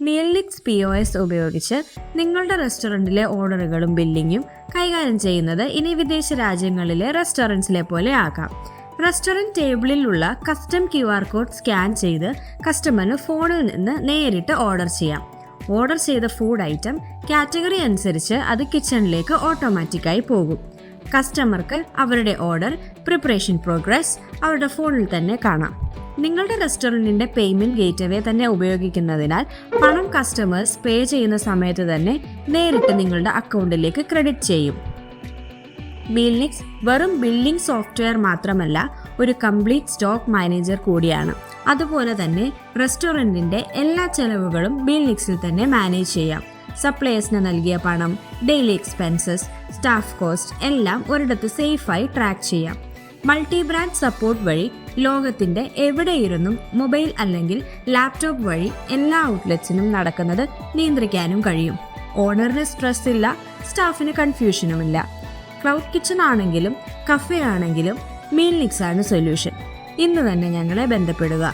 മീൽനിക്സ് POS ഉപയോഗിച്ച് നിങ്ങളുടെ റെസ്റ്റോറൻറ്റിലെ ഓർഡറുകളും ബില്ലിങ്ങും കൈകാര്യം ചെയ്യുന്നത് ഇനി വിദേശ രാജ്യങ്ങളിലെ റെസ്റ്റോറൻറ്റ്സിലെ പോലെ ആകാം. റെസ്റ്റോറൻറ്റ് ടേബിളിലുള്ള കസ്റ്റം QR കോഡ് സ്കാൻ ചെയ്ത് കസ്റ്റമറിന് ഫോണിൽ നിന്ന് നേരിട്ട് ഓർഡർ ചെയ്യാം. ഓർഡർ ചെയ്ത ഫുഡ് ഐറ്റം കാറ്റഗറി അനുസരിച്ച് അത് കിച്ചണിലേക്ക് ഓട്ടോമാറ്റിക്കായി പോകും. കസ്റ്റമർക്ക് അവരുടെ ഓർഡർ, പ്രിപ്പറേഷൻ പ്രോഗ്രസ് അവരുടെ ഫോണിൽ തന്നെ കാണാം. നിങ്ങളുടെ റെസ്റ്റോറൻറ്റിൻ്റെ പേയ്മെൻറ്റ് ഗേറ്റ്വേ തന്നെ ഉപയോഗിക്കുന്നതിനാൽ പണം കസ്റ്റമേഴ്സ് പേ ചെയ്യുന്ന സമയത്ത് തന്നെ നേരിട്ട് നിങ്ങളുടെ അക്കൗണ്ടിലേക്ക് ക്രെഡിറ്റ് ചെയ്യും. മീൽനിക്സ് വെറും ബില്ലിംഗ് സോഫ്റ്റ്വെയർ മാത്രമല്ല, ഒരു കംപ്ലീറ്റ് സ്റ്റോക്ക് മാനേജർ കൂടിയാണ്. അതുപോലെ തന്നെ റെസ്റ്റോറൻറ്റിൻ്റെ എല്ലാ ചെലവുകളും മീൽനിക്സിൽ തന്നെ മാനേജ് ചെയ്യാം. സപ്ലയേഴ്സിന് നൽകിയ പണം, ഡെയിലി എക്സ്പെൻസസ്, സ്റ്റാഫ് കോസ്റ്റ് എല്ലാം ഒരിടത്ത് സേഫായി ട്രാക്ക് ചെയ്യാം. മൾട്ടി ബ്രാൻഡ് സപ്പോർട്ട് വഴി ലോകത്തിൻ്റെ എവിടെയിരുന്നും മൊബൈൽ അല്ലെങ്കിൽ ലാപ്ടോപ്പ് വഴി എല്ലാ ഔട്ട്ലെറ്റ്സിനും നടക്കുന്നത് നിയന്ത്രിക്കാനും കഴിയും. ഓണറിന് സ്ട്രെസ് ഇല്ല, സ്റ്റാഫിന് കൺഫ്യൂഷനുമില്ല. ക്ലൗഡ് കിച്ചൺ ആണെങ്കിലും കഫേ ആണെങ്കിലും മീൽനിക്സ് ആണ് സൊല്യൂഷൻ. ഇന്ന് തന്നെ ഞങ്ങളെ ബന്ധപ്പെടുക.